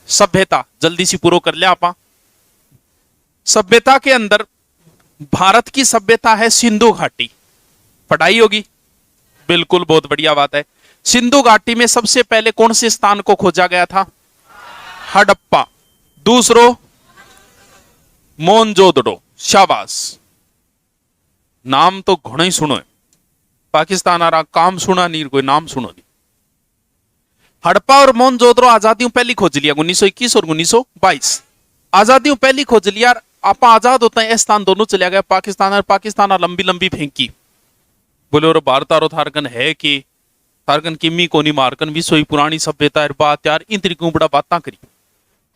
सभ्यता जल्दी सी पूरा कर लिया आपा। सभ्यता के अंदर भारत की सभ्यता है सिंधु घाटी, पढ़ाई होगी, बिल्कुल, बहुत बढ़िया बात है। सिंधु घाटी में सबसे पहले कौन से स्थान को खोजा गया था? हड़प्पा। दूसरो मोहनजोदड़ो, शाबाश। नाम तो घणा ही सुनो है, पाकिस्तान आ रहा, काम सुना नहीं, कोई नाम सुनो नहीं। हड़प्पा और मोहनजोदड़ो आजादियों पहली खोज लिया 1921 और 1922। आजादियों पहली खोज लिया, आप आजाद होते हैं स्थान दोनों चलिया गया पाकिस्तान, और पाकिस्तान लंबी लंबी फेंकी, बोले और भारत आरो थारकन है कि थारकन किमी कोनी मारकन भी सोई पुरानी सभ्यता है बात यार, इन तरीकों बड़ा बातें करी।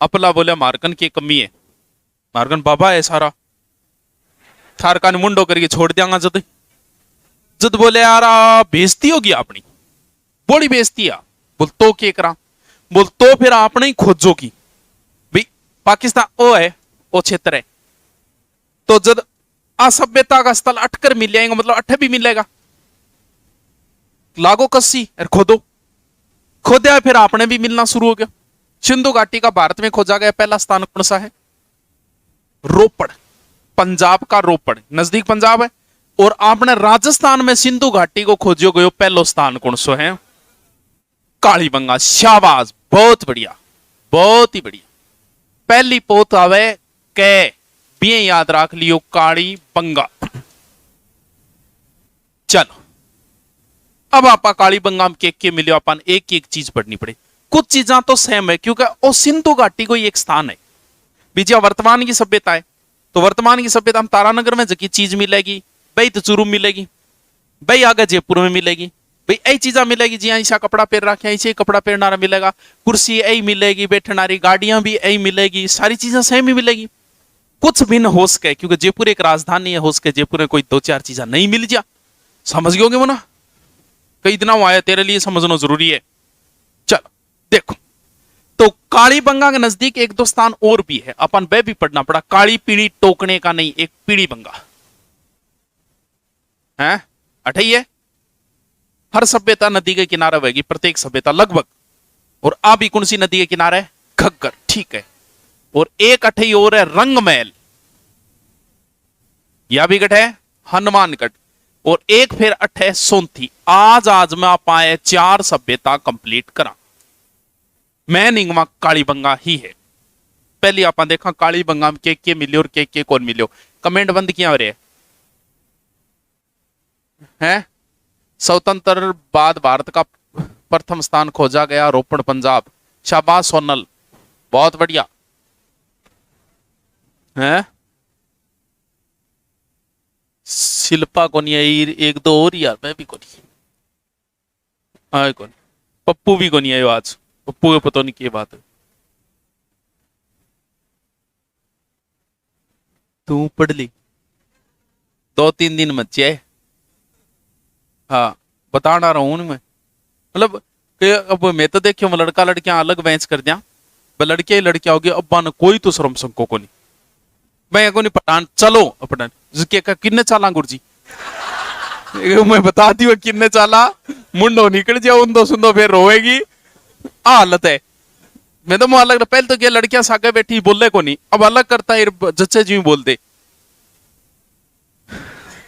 अपला बोले मारकन की कमी है, मारकन बाबा है सारा, थारका ने मुंडो करके छोड़ दियांगा। जद जद बोले यार बेइज्जती होगी अपनी, बड़ी बेइज्जती है। बोल तो के करा, बोल तो फिर आपने ही खोजो की भाई पाकिस्तान ओ है, ओ क्षेत्र है, तो जब असभ्यता का स्थल अटकर मिल जाएगा, मतलब अठे भी मिलेगा, लागो कस्सी और खोदो, खोदा फिर आपने भी मिलना शुरू हो गया। सिंधु घाटी का भारत में खोजा गया पहला स्थान कौन सा है? रोपड़, पंजाब का रोपड़, नजदीक पंजाब है। और आपने राजस्थान में सिंधु घाटी को खोजो गयो पहलो स्थान कौन सो है? कालीबंगा, शाबाश, बहुत बढ़िया, बहुत ही बढ़िया। पहली पोत आवे कै, भी याद रख लियो, कालीबंगा। चलो अब आपा कालीबंगा में के मिलियो, अपन एक एक चीज पढ़नी पड़े। कुछ चीजा तो सेम है क्योंकि वो सिंधु घाटी को एक स्थान है। बीजिया वर्तमान की सभ्यता है, तो वर्तमान की सभ्यता में तारानगर में जकी चीज मिलेगी भाई, तो चूरू मिलेगी भाई, आगे जयपुर में मिलेगी भाई, यही चीजा मिलेगी जी, ऐसा कपड़ा पहन रखे ऐसे कपड़ा पहनना मिलेगा, कुर्सी यही मिलेगी, बैठनारी गाड़ियां भी यही मिलेगी, सारी चीजें सेम ही मिलेगी। कुछ भिन्न हो सके क्योंकि जयपुर एक राजधानी है, हो सके जयपुर में कोई दो चार चीजें नहीं मिल जा, समझ गए वो ना, कई दिन आया तेरे लिए समझना जरूरी है। चलो देखो, तो कालीबंगा के नजदीक एक दो स्थान और भी है, अपन वह भी पढ़ना पड़ा। काली पीढ़ी टोकने का नहीं, एक पीढ़ी बंगा है, अठई है। हर सभ्यता नदी के किनारे बहेगी, प्रत्येक सभ्यता लगभग। और अभी कौन सी नदी के किनारे? घग्गर, ठीक है। और एक अठई और है रंगमहल, यह भी गठ है हनुमानगढ़। और एक फिर अठ है सोंथी। आज में आप आए 4 सभ्यता कंप्लीट करा, मैं निगमा कालीबंगा ही है। पहले आप देखा कालीबंगा में के मिलियो और के कौन मिलियो, कमेंट बंद किया हो रहे हैं। स्वतंत्र बाद भारत का प्रथम स्थान खोजा गया रोपड़ पंजाब, शाबाश सोनल, बहुत बढ़िया है। शिल्पा को नहीं आई, एक दो और यार, मैं भी को नहीं आए, कौन पप्पू भी को नहीं आयो आज, पप्पू को पता नहीं क्या बात है। तू पढ़ ली 2-3 दिन मचे, हाँ बताना रहा हूं मैं, मतलब अब मैं तो देखियो लड़का लड़कियां अलग बेंच कर दिया, लड़के ही लड़कियां होगी, अब्बा ने कोई तो शर्म संको को नहीं, मैं को नहीं पठान, चलो पठान जिसके का किन्ने चाला गुरुजी मैं बता दी किन्ने चाला, मुंडो निकल जाओ उन दो सुंदो फिर रोएगी, हालत है। मैं तो अलग, पहले तो क्या लड़कियां सागे बैठी बोले को नहीं, अब अलग करता है जच्चे जी बोलते।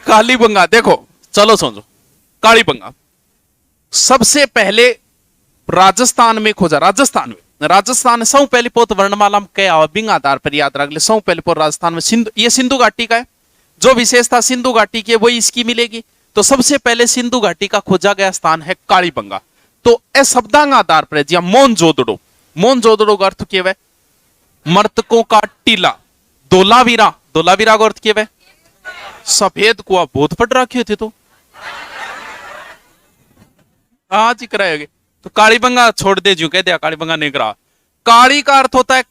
कालीबंगा देखो, चलो समझो, कालीबंगा सबसे पहले राजस्थान में खोजा, राजस्थान सौ पहली पोत वर्णमाला में क्या बिंग आधार पर याद रख ले, सौ पहली पोत राजस्थान में सिंधु, ये सिंधु घाटी का है, जो विशेषता सिंधु घाटी की वही इसकी मिलेगी। तो सबसे पहले सिंधु घाटी का खोजा गया स्थान है कालीबंगा। तो ए शब्दांग आधार पर जी मोहनजोदड़ो, मोहनजोदड़ो का अर्थ क्या है? मर्तकों का टीला। धोलावीरा, धोलावीरा का अर्थ क्या है? सफेद कुआ, बहुत फट रखे थे तो आज ही कराएंगे। तो कालीबंगा छोड़ दे, जो कह दिया कालीबंगा नहीं करा। काली का अर्थ होता है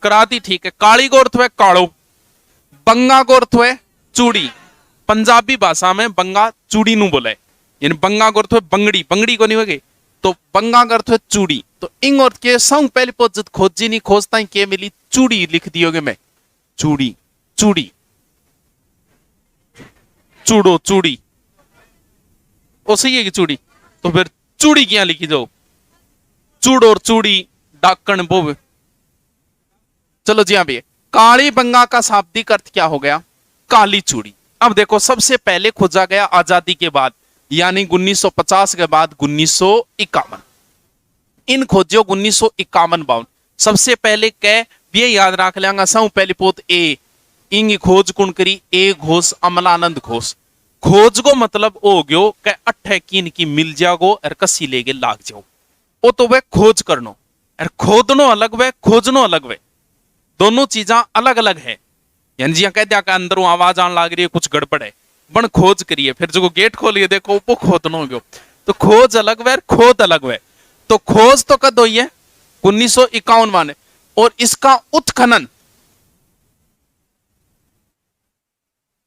कराती, ठीक है। काली को अर्थ है कालो, बंगा को अर्थ है चूड़ी। पंजाबी भाषा में बंगा चूड़ी नु बोला है, यानी बंगा को अर्थ है बंगड़ी, बंगड़ी को नहीं होगी तो बंगा का अर्थ है चूड़ी। तो इंग अर्थ के संग पहले पोत खोजी नहीं खोजता के मिली, चूड़ी लिख दियोगे मैं, चूड़ी चूड़ी चूड़ो चूड़ी, ओ सही है कि चूड़ी, तो फिर चूड़ी क्या लिखी जाओ, चूड़ और चूड़ी डाकण बोवे, चलो जी हाँ भैया, कालीबंगा का शाब्दिक अर्थ क्या हो गया? काली चूड़ी। अब देखो, सबसे पहले खोजा गया आजादी के बाद, यानी 1950 के बाद 1951। इन खोजो 1951-52। सबसे पहले कह ये याद रख लेंगा, सौ पहली पोत ए इंग खोज कुण करी, ए घोष अमलानंद घोष। खोज को मतलब हो गयो के अट्ठे किन की मिल जागो और कसी लेके लाग जाओ, वो तो वह खोज करनो। और खोदनो अलग वे, खोजनो अलग वे, दोनों चीजा अलग अलग है। यानी जी कह दिया अंदर आवाज आने लग रही है, कुछ गड़बड़ है, बन खोज करिए, फिर जो गेट खोलिए देखो वो खोदनो हो गयो। तो खोज अलग वे, खोद अलग वे। तो खोज तो कद हुई है 1951 में, और इसका उत्खनन,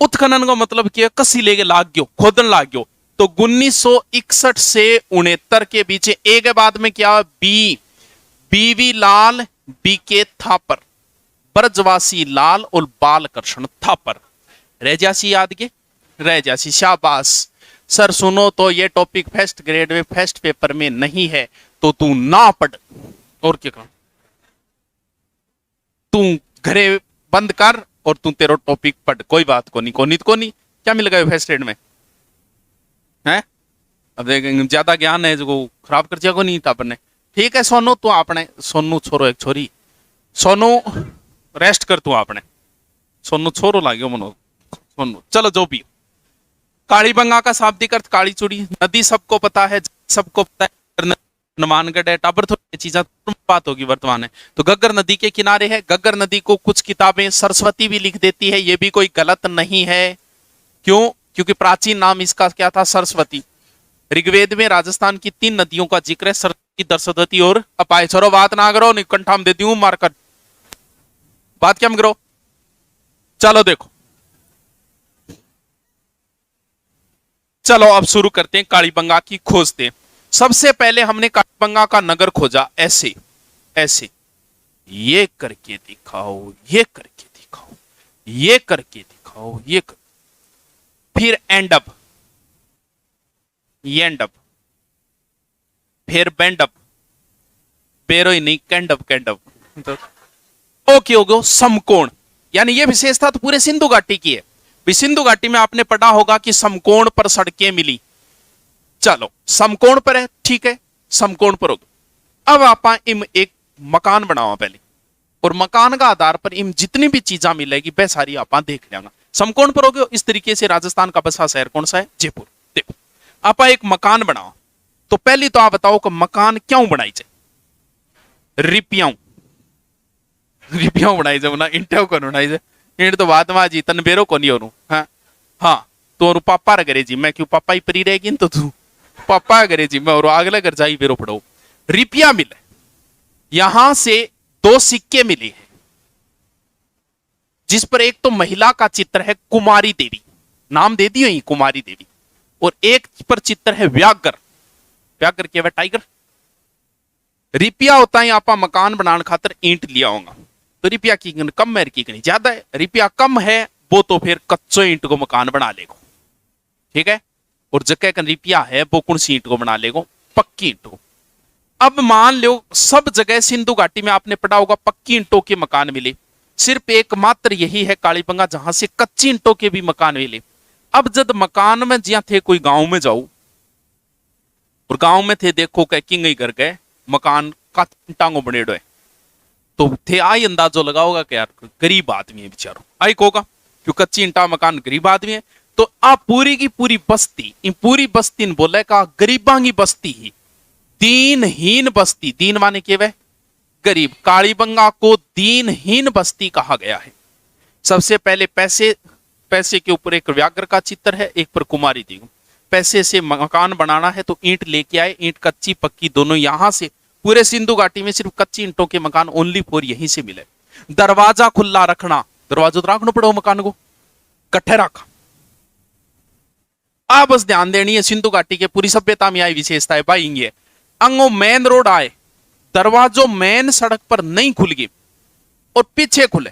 उत्खनन का मतलब क्या? कसी लेके लाग गयो, खोदन लाग गयो। तो 1961 से 69 के बीच ए के बाद में क्या? बी, बीवी लाल, बीके थापर, ब्रजवासी लाल और बालकृष्ण थापर। रह जासी याद के? रह जासी, शाबाश। सर सुनो तो ये टॉपिक फर्स्ट ग्रेड में फर्स्ट पेपर में नहीं है, तो तू ना पढ़। और क्या कहूं, तू घरे बंद कर और तू तेरा टॉपिक पढ़, कोई बात को नहीं, को नहीं। क्या मिल गया फर्स्ट ग्रेड में? है अब देखेंगे, ज्यादा ज्ञान है जो खराब कर जाएगा नहीं टापर ने। ठीक है सोनू, तू आपने सोनू छोरो एक छोरी, सोनू रेस्ट कर तू आपने, सोनू छोरो लागो मनो सोनू। चलो जो भी, कालीबंगा का शाब्दिक अर्थ काली चूड़ी। नदी सबको पता है, सबको पता है, हनुमानगढ़ है, टाबर थोड़ी चीजें बात होगी वर्तमान है। तो गग्गर नदी के किनारे है। गग्गर नदी को कुछ किताबें सरस्वती भी लिख देती है, ये भी कोई गलत नहीं है। क्यों? क्योंकि प्राचीन नाम इसका क्या था? सरस्वती। ऋग्वेद में राजस्थान की 3 नदियों का जिक्र है, सरस्वती, दरसवती और अपाय। छोरो बात ना करो, निकंठाम देती हूं मारकर, बात क्या करो। चलो देखो, चलो अब शुरू करते हैं कालीबंगा की खोजते। सबसे पहले हमने कालीबंगा का नगर खोजा ऐसे ऐसे, ये करके दिखाओ, ये करके दिखाओ, ये करके दिखाओ, ये कर... फिर एंड अप, ये एंड अप, फिर बैंड अप, बेरो ही नहीं, कैंड अप, कैंड अप। ओके हो गयो समकोण। यानी ये विशेषता तो पूरे सिंधु घाटी की है। सिंधु घाटी में आपने पढ़ा होगा कि समकोण पर सड़कें मिली। चलो समकोण पर है, ठीक है, समकोण पर होगा। अब आप इम एक मकान बनाओ पहले, और मकान का आधार पर इम जितनी भी चीजा मिलेगी वह सारी आप देख लेंगे। समकोण पर हो गए। इस तरीके से राजस्थान का बसा शहर कौन सा है? जयपुर। देखो आप एक मकान बनाओ, तो पहले तो आप बताओ कि मकान क्यों बनाई जाए? रिपियां, रिपियां बनाई जाए ना, इंटा को बनाई जाए। ईंट तो बात में जी तन बेरो को नहीं हो। हाँ हाँ, तो पापा रे जी, मैं क्यों पापा ही परी रहेगी तो तू पापा करे जी, मैं और अगले घर जाई बेरो पड़ो। रिपिया मिले, यहां से 2 सिक्के मिले हैं, जिस पर एक तो महिला का चित्र है, कुमारी देवी, नाम दे दियो ही कुमारी देवी, और एक पर चित्र है व्याघ्र। व्याघ्र क्या है? टाइगर। रिपिया होता है आपा मकान बनाने खातर ईंट लिया होगा, तो रिपिया की कम है, की ज्यादा है। रिपिया कम है वो तो फिर कच्चो ईंट को मकान बना लेगा, ठीक है। और जगह का रिपिया है वो कौन सी ईंट को बना लेगा? पक्की ईंट को। अब मान लो सब जगह सिंधु घाटी में आपने पढ़ा होगा पक्की ईंटों के मकान मिले, सिर्फ एकमात्र यही है कालीबंगा जहां से कच्ची ईंटों के भी मकान मिले। अब जब मकान में जिया थे, कोई गांव में जाओ और गांव में थे, देखो कह किंग घर गए मकान का टांगो बनेड़ो है, तो थे आई अंदाजो लगाओगा कि यार गरीब आदमी है बेचारो, आई कोगा क्यों कच्ची ईंटा मकान गरीब आदमी है। तो आप पूरी की पूरी बस्ती, इन पूरी बस्ती ने बोले का गरीबा की बस्ती ही, दीनहीन बस्ती, दीन माने के वह गरीब, कालीबंगा को दीनहीन बस्ती कहा गया है। सबसे पहले पैसे, पैसे के ऊपर एक व्याघ्र का चित्र है, एक पर कुमारी देवी। पैसे से मकान बनाना है तो ईंट लेके आए, ईंट कच्ची पक्की दोनों, यहां से पूरे सिंधु घाटी में सिर्फ कच्ची ईंटों के मकान ओनली फोर यहीं से मिले। दरवाजा खुला रखना, दरवाजा तो रखना पड़ो मकान को कट्ठे रखा। आप बस ध्यान देनी है, सिंधु घाटी के पूरी सभ्यता में आई विशेषता है भाई। ये अंगो मेन रोड आए, दरवाजों मेन सड़क पर नहीं खुल गई और पीछे खुले।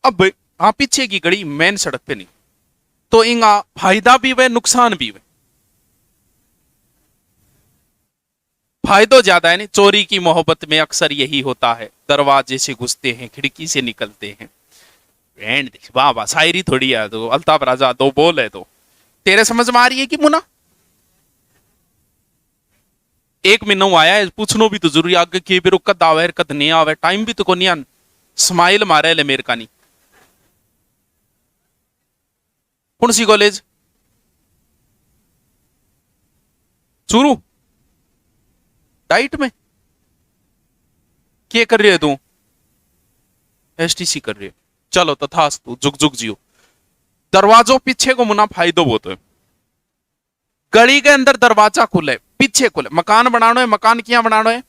अब हाँ पीछे की गड़ी मेन सड़क पे नहीं, तो इंगा फायदा भी हुए नुकसान भी हुए। फायदो ज्यादा है नहीं। चोरी की मोहब्बत में अक्सर यही होता है, दरवाजे से घुसते हैं खिड़की से निकलते हैं। वाह वाह, शायरी थोड़ी है तो अल्ताफ राजा दो बोल है तो तेरे समझ में आ रही है कि मुना? एक महीना आया है, पूछनो भी तो जरूरी आगे के भी कद आवे कद नहीं आवे, टाइम भी तो को नहीं। स्माइल मारे ले मेरे का नहीं। कौन सी कॉलेज? चूरू? डाइट में क्या कर रही है तू? एसटीसी कर रही है। चलो तथास्तु, जुग जुग जियो। दरवाजों पीछे को मुना फायदो बहुत है। गली के अंदर दरवाजा खुले पीछे खुले, मकान बनाना है, मकान क्या बनाना है,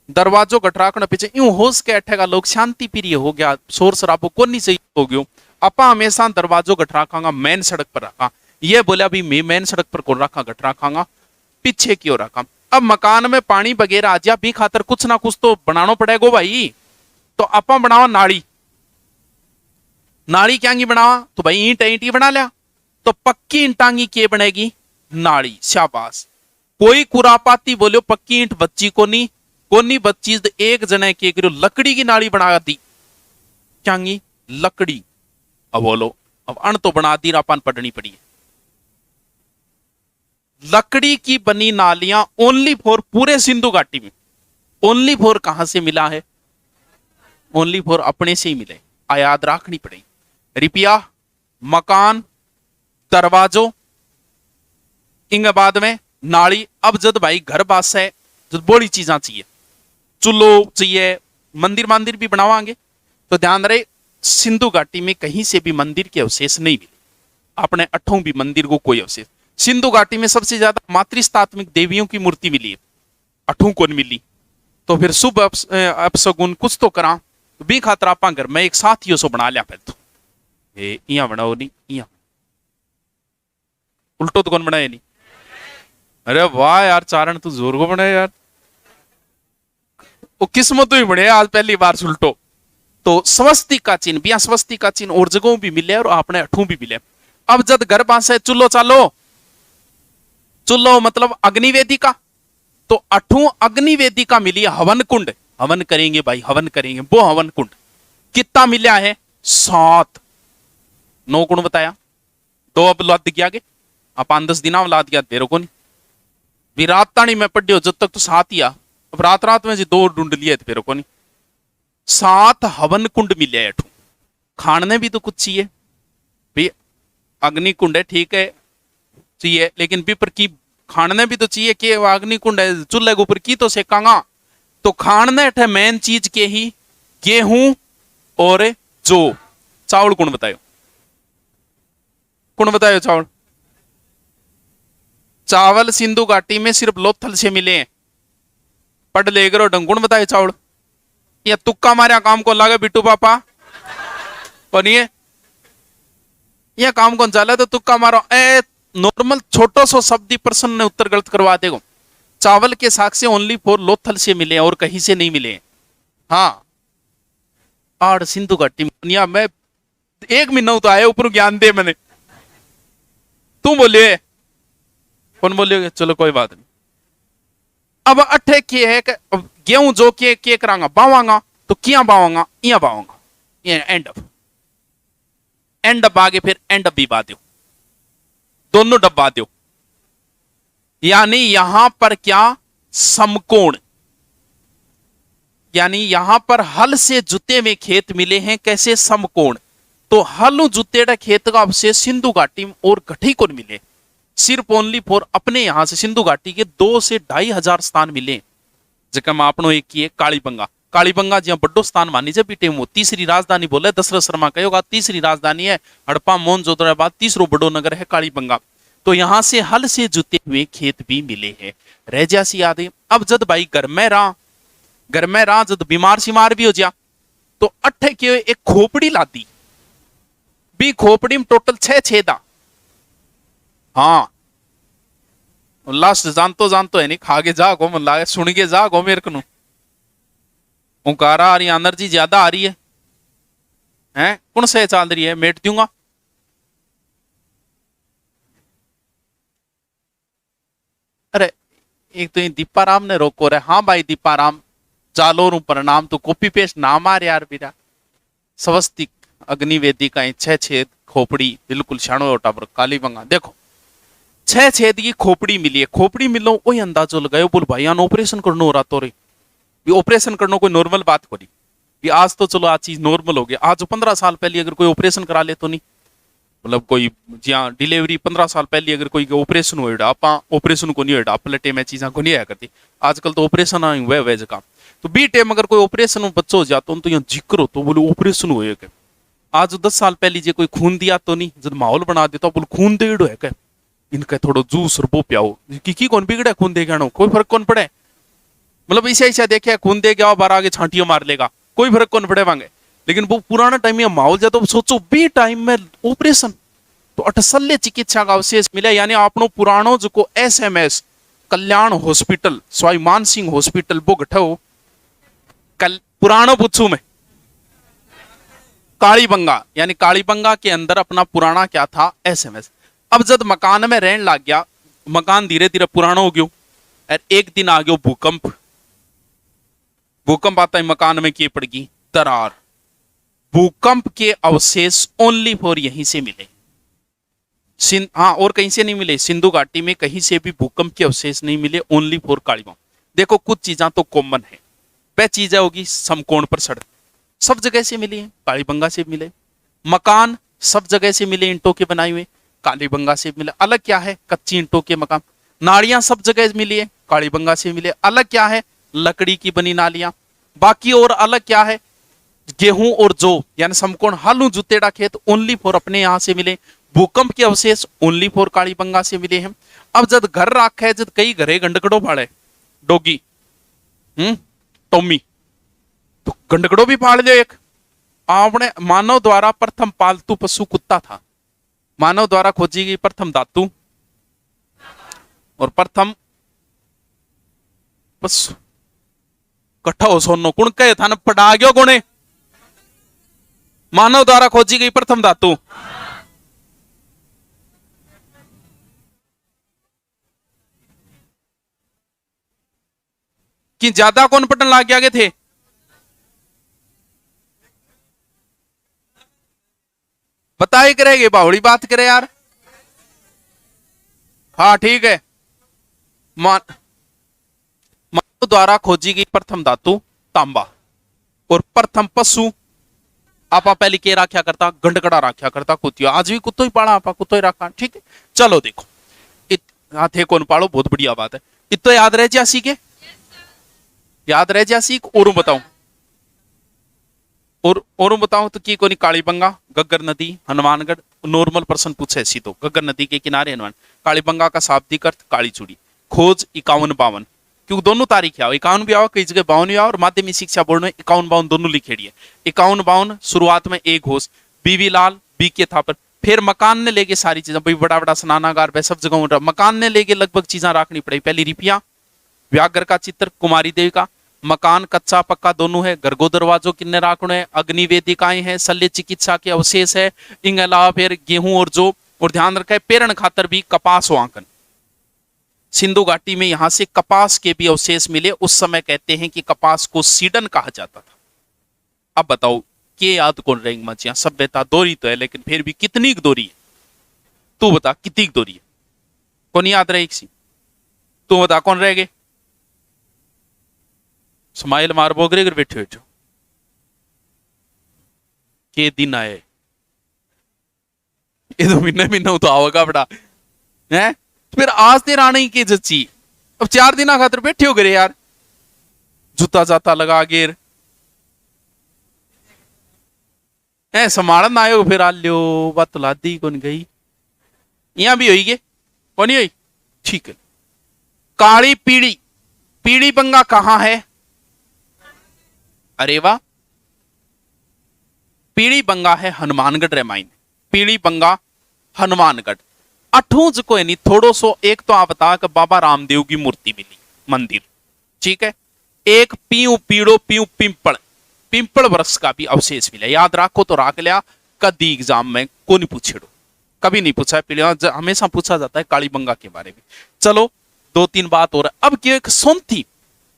दरवाजों कटराकना पीछे यूं होश के अठेगा लोग शांति प्रिय हो गया, शोर शराबो को नहीं सही हो गयो। अपा हमेशा दरवाजों गठराखांगा मेन सड़क पर रखा। ये बोला भी मैं मेन सड़क पर कौन रखा गठराखांगा, पीछे क्यों रखा। अब मकान में पानी वगैरह आ जा भी खातर कुछ ना कुछ तो बनाना पड़ेगा भाई। तो अपा बनावा नाली। नाली क्या बनावा तो भाई ईंट ईंटी बना लिया, तो पक्की ईंटांगी के बनेगी नाली। शाबाश। कोई कुरापाती बोलो पक्की ईंट बच्ची को नहीं, कोनी बच्ची एक जने के करो लकड़ी की नाली बना दी। क्या लकड़ी। अब बोलो अब अण तो बना दी रापान पढ़नी पड़ी है। लकड़ी की बनी नालियां ओनली फॉर पूरे सिंधु घाटी में। ओनली फॉर कहां से मिला है? ओनली फॉर अपने से ही मिले। याद रखनी पड़ेगी। रिपिया, मकान, दरवाजों, इंग बाद में नाली। अब जब भाई घर बास है तो बड़ी चीजा चाहिए, चूल्हो चाहिए, मंदिर मंदिर भी बनावांगे तो ध्यान रहे सिंधु घाटी में कहीं से भी मंदिर के अवशेष नहीं मिले। अपने अठों भी मंदिर को कोई अवशेष। सिंधु घाटी में सबसे ज्यादा मातृस्तात्मिक देवियों की मूर्ति मिली है, अठों को नहीं मिली। तो फिर शुभ अपशगुन कुछ तो करा तो भी खातर आप घर में एक साथ ही बना लिया पहले तो इया बनाओ नहीं इया उल्टो तो कौन बनाए नहीं। अरे वाह यार चारण तू जोर को बनाए यार, वो किस्मत तो ही बने आज पहली बार उल्टो। तो स्वस्तिका चिन्ह भी, स्वस्तिका चिन्ह और जगहों भी मिले और अपने अठों भी मिले। अब जब घर पास है चूल्हो चालो, चूल्हो मतलब अग्निवेदिका, तो अठों अग्निवेदिका मिली। हवन कुंड, हवन करेंगे भाई, हवन करेंगे, वो हवन कुंड कितना मिला है? 7। 9 गुण बताया, 2 अब लाद गया आगे, आप 10 दिन लाद गया तेरे को नहीं। विराट ताणी में पढ़ियो जब तक तो 7 ही आ, अब रात रात में जी 2 ढूंढ लिए तेरे को नहीं। 7 हवन कुंड मिले अठू। खाने भी तो कुछ चाहिए भाई, अग्नि कुंड है ठीक है चाहिए, लेकिन पीपर की खाने भी तो चाहिए कि अग्नि कुंड है चूल्हे के ऊपर की तो सेकांगा। तो खाने अठे मेन चीज के ही गेहूं और जो चावल कौन बतायो, कौन बतायो चावल? चावल सिंधु घाटी में सिर्फ लोथल से मिले हैं। पढ़ ले करो ढंग बताए चावल। या तुक्का मारा काम को लागे बिट्टू पापा बनिए, यह काम कौन चला तो तुक्का मारो। ए नॉर्मल छोटो सो शब्द ही प्रश्न ने उत्तर गलत करवा देगा। चावल के साक्ष्य ओनली फॉर लोथल से मिले और कहीं से नहीं मिले। हाँ आड़ सिंधु घाटी दुनिया में 1 महीना तो आया ऊपर ज्ञान दे मैंने, तू बोलिए कौन बोलिए, चलो कोई बात नहीं। अब अठे के है गेहूं जो के करांगा बावांगा तो क्या बावांगा, इया बावांगा, ये एंड ऑफ। एंड अप आगे फिर एंड अप भी बा दो, दोनों डब्बा दो। यानी यहां पर क्या समकोण, यानी यहां पर हल से जुते में खेत मिले हैं कैसे समकोण। तो हल जुतेड़ा खेत का अवशेष सिंधु घाटी और गठी को मिले, सिर्फ ओनली फॉर अपने यहां से सिंधु घाटी के 2 से 2,500 स्थान मिले। जगह आपनो एक की है कालीबंगा, कालीबंगा जहां बड़ो स्थान मानी जाए बीटे वो तीसरी राजधानी बोले दशरथ शर्मा कहोगा, तीसरी राजधानी है। हड़प्पा मोहनजोदड़ो बाद तीसरो बड़ो नगर है कालीबंगा। तो यहां से हल से जुते हुए खेत भी मिले हैं। रह जासी याद है। अब जद भाई घर में रहा जद बीमार शिमार भी हो जा तो अट्ठे के एक खोपड़ी लाती भी, खोपड़ी में टोटल 6 छेदा। हाँ लास्ट जानतो है नहीं, खागे जागो मन लागे सुन के जागो मेरे को उकारा आ रही, एनर्जी ज्यादा आ रही है कौन से चल रही है, मेट दूंगा। अरे एक तो ये दीपाराम ने रोको रहे। हाँ भाई दीपाराम, जालोर प्रणाम, तो कॉपी पेस्ट ना मार यार मेरा। स्वस्तिक अग्निवेदी का 6 छेद खोपड़ी बिल्कुल शाणो ओटा पर काली बंगा। देखो 6 छेद की खोपड़ी मिली है। खोपड़ी मिलो वही अंदाजो लगायो, बोल भाई यान ऑपरेशन करनो हो रहा तो रे। ये ऑपरेशन करनो कोई नॉर्मल बात हो रही। ये आज तो चलो आज चीज नॉर्मल हो गया। आज 15 साल पहले अगर कोई ऑपरेशन करा ले तो नहीं, मतलब कोई जहाँ डिलीवरी 15 साल पहले अगर कोई ऑपरेशन हो आप ऑपरेशन को नहीं हो पलटे में चीजा को नहीं आया करती। आजकल तो ऑपरेशन हुए हुए जगह तो बी टाइम अगर कोई ऑपरेशन में बच्चों हो जाता तो यहाँ जिक्र हो तो बोले ऑपरेशन हुए क्या। आज 10 साल पहले जे कोई खून दिया तो नहीं, जब माहौल बना देता बोल खून दे है क्या, इनका थोड़ा जूस और वो पियाओ की कौन बिगड़े खून दे गया कोई फर्क कौन पड़े। मतलब ऐसा ऐसा देखे खून दे गया बार आगे छांटियों मार लेगा, कोई फर्क कौन पड़े मांगे। लेकिन वो पुराना टाइम में माहौल जाता तो सोचो बी टाइम में ऑपरेशन तो अटसल्य चिकित्सा का अवशेष मिला। यानी आपनो पुराणो जो को SMS कल्याण हॉस्पिटल स्वाई मान सिंह हॉस्पिटल वो गठो कल पुराणो पूछू में कालीबंगा, यानी कालीबंगा के अंदर अपना पुराना क्या था SMS। अब जब मकान में रहने लग गया, मकान धीरे धीरे पुराना हो गयो और एक दिन आ गयो भूकंप। भूकंप आता है मकान में किए पड़ गई दरार। भूकंप के अवशेष ओनली फॉर यहीं से मिले। हाँ और कहीं से नहीं मिले, सिंधु घाटी में कहीं से भी भूकंप के अवशेष नहीं मिले, ओनली फॉर कालीबंगा। देखो कुछ चीजें तो कॉमन है। वह चीजें होगी समकोण पर सड़क सब जगह से मिली है, कालीबंगा से मिले। मकान सब जगह से मिले, ईंटों के बनाए हुए, कालीबंगा से मिले। अलग क्या है, कच्ची ईंटों के मकान। नालियां सब जगह मिली है, कालीबंगा से मिले। अलग क्या है, लकड़ी की बनी नालियां। बाकी और अलग क्या है, गेहूं और जौ यानी समकोण हालू जुतेड़ा खेत ओनली फॉर अपने यहां से मिले। भूकंप के अवशेष ओनली फॉर कालीबंगा से मिले हैं। अब जब घर राखा है, जब कई घरे गंडकड़ो फाड़े डोगी टोमी तो गंडकड़ो भी फाड़ लियो। एक आपने मानव द्वारा प्रथम पालतू पशु कुत्ता था। मानव द्वारा खोजी गई प्रथम धातु और प्रथम पशु कट्ठा हो सोनो कुण कहे था न पड़ा गयो गुणे। मानव द्वारा खोजी गई प्रथम धातु कि ज्यादा कौन पटन लाग गए थे। बताए करेंगे बावड़ी बात करे यार। हाँ ठीक है। मानव द्वारा खोजी गई प्रथम धातु तांबा और प्रथम पशु आपा पहले के राख्या करता गंडकड़ा राख्या करता कुतिया। आज भी कुत्तो ही पाड़ा, आपा कुत्तो ही रखा। ठीक है चलो देखो थे कौन पाड़ो बहुत बढ़िया बात है। इतो याद रह जासी के याद रह जासी और बताऊं और बताऊं तो की कोनी कालीबंगा गग्गर नदी हनुमानगढ़। नॉर्मल पर्सन पूछे ऐसी तो गग्गर नदी के किनारे हनुमान। कालीबंगा का शाब्दिक अर्थ काली चूड़ी। खोज 51-52 क्योंकि दोनों तारीख है 51 भी आओ कई जगह 52 भी आओ और माध्यमिक शिक्षा बोर्ड में 51-52 दोनों लिखेड़ी है। 51-52 शुरुआत में एक घोष बीवी लाल बी के था पर फिर मकान ने लेके सारी चीजें भाई बड़ा बड़ा स्नानागार वह सब जगह मकान ने लेके लगभग चीजें रखनी पड़ी। पहली रिपिया व्याघ्र का चित्र कुमारी देवी का। मकान कच्चा पक्का दोनों है। गरगो दरवाजों किन्ने राखने है। अग्निवेदिकाएं हैं। शल्य चिकित्सा के अवशेष है। इन अलावा फिर गेहूं और जौ और ध्यान रखे पेरण खातर भी कपास वांकन। सिंधु घाटी में यहां से कपास के भी अवशेष मिले। उस समय कहते हैं कि कपास को सीडन कहा जाता था। अब बताओ के याद कौन रहेंगे मचिया। सभ्यता दोरी तो है लेकिन फिर भी कितनी दोरी है तू बता कितनी दोरी है कौन याद रहेगी तू बता कौन रहेगे। स्माइल मार बोगरे अगर बैठे बैठो के दिन आए ये तो महीने महीना तो आवेगा बड़ा है। फिर आज देर आने की जच्ची अब 4 दिन खातर बैठे हो गए यार जूता जाता लगा गेर है संभालन आयो फिर आ लियो बात तो लादी कौन गई यहां भी होगी कौन ही हुई ठीक है। काली पीड़ी पीड़ी बंगा कहां है। अरे वाह पीड़ी बंगा है हनुमानगढ़ रेमाइन। पीड़ी बंगा हनुमानगढ़ अठूज को नहीं थोड़ो सो एक तो आप बता कि बाबा रामदेव की मूर्ति मिली मंदिर ठीक है। एक पीऊ पीड़ो पीऊ पिंपल पिंपल वृक्ष का भी अवशेष मिला। याद रखो तो राख लिया कदी एग्जाम में कौन पूछेड़ो कभी नहीं पूछा है। पीड़िया हमेशा पूछा जाता है कालीबंगा के बारे में। चलो 2-3 बात हो रहा। अब क्यों, एक सोंथी,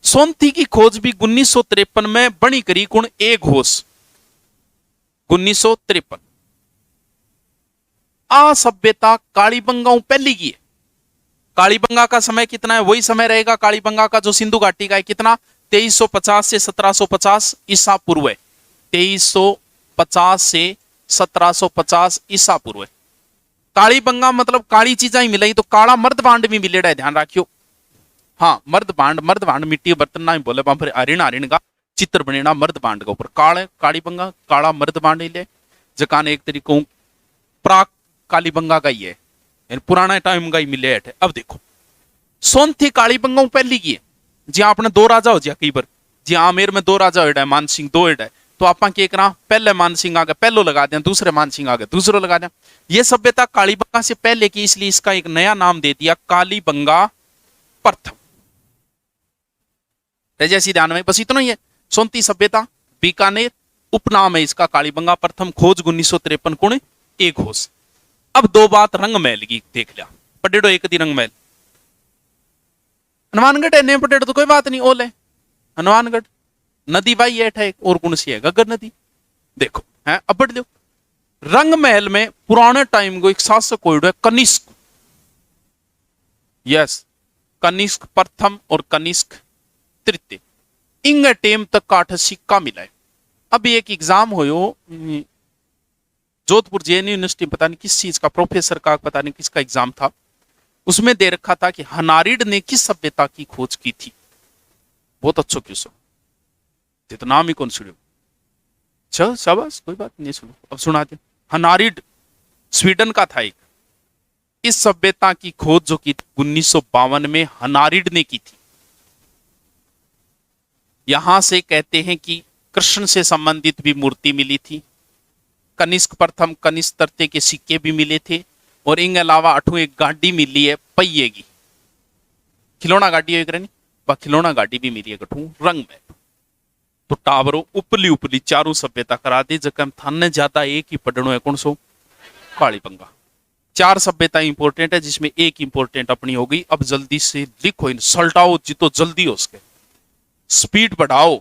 सोंथी की खोज भी 1953 में बनी करी कुण एक घोष 1953। आ सभ्यता कालीबंगाओं पहली की है। कालीबंगा का समय कितना है, वही समय रहेगा कालीबंगा का जो सिंधु घाटी का है, कितना 2350 से 1750 ईसा पूर्व है। 2350 से 1750 ईसा पूर्व है। कालीबंगा मतलब काली चीजा ही मिलाई, तो काला मर्द भांड भी मिलेड़ा है, ध्यान रखियो। हाँ, मर्द भांड मिट्टी बर्तन ना ही बोले, वहां पर अरिण अरिण का चित्र बनेना मर्द भांड के ऊपर, कालीबंगा काला मर्द भांड ले जकान एक तरीको प्राक कालीबंगा का ही है, पुराना टाइम का ही मिले है। अब देखो, सोंथी कालीबंगा पहली की है, जी आपने दो राजा हो जिया कई बार, जी आमेर में दो राजा हो, मान सिंह दो है, तो आप करा पहले मान सिंह आ गया पहलो लगा दिया, दूसरे मान सिंह आ गए दूसरो लगा दिया। ये सभ्यता कालीबंगा से पहले की, इसलिए इसका एक नया नाम दे दिया कालीबंगा प्रथम। जैसी ध्यान में बस इतना ही है। सोंथी सभ्यता बीकानेर उपनाम है इसका कालीबंगा प्रथम, खोज 1953 कुण एक होश। अब दो बात रंग महल की देख लिया, पटेड़ो एक दी रंग महल हनुमानगढ़ है, नहीं पटेड़ो तो कोई बात नहीं, ओले हनुमानगढ़ नदी भाई है एक और कौन सी है, गग्गर नदी। देखो है, अब बढ़ लो रंग महल में पुराने टाइम को एक शासक कोई है कनिष्क, यस कनिष्क प्रथम और कनिष्क तृतीय, इंग टेम तक काठ सिक्का मिला है। अब एक एग्जाम हो जोधपुर जेएनयू यूनिवर्सिटी, पता नहीं किस चीज का प्रोफेसर का, पता नहीं किसका एग्जाम था, उसमें दे रखा था कि हनारिड ने किस सभ्यता की खोज की थी। बहुत अच्छो क्वेश्चन, ये तो नाम ही कौन सुनियो, चल शाबाश कोई बात नहीं, सुनो अब सुना दे। हनारिड स्वीडन का था एक, इस सभ्यता की खोज जो की 1952 में हनारिड ने की थी। यहां से कहते हैं कि कृष्ण से संबंधित भी मूर्ति मिली थी, कनिष्क प्रथम कनिष्क तृतीय के सिक्के भी मिले थे, और इनके अलावा अठू एक गाड़ी मिली है पहिए की, खिलौना गाड़ी है खिलौना गाड़ी भी मिली है गठू रंग में। तो टावरों उपली उपली चारों सभ्यता करा दी, जब थाने ज्यादा एक ही पढ़नो है कौन सो, कालीबंगा। चार सभ्यता इंपोर्टेंट है जिसमें एक इंपोर्टेंट अपनी हो गई। अब जल्दी से लिखो, इन सल्टाओ जितो जल्दी हो सके, स्पीड बढ़ाओ,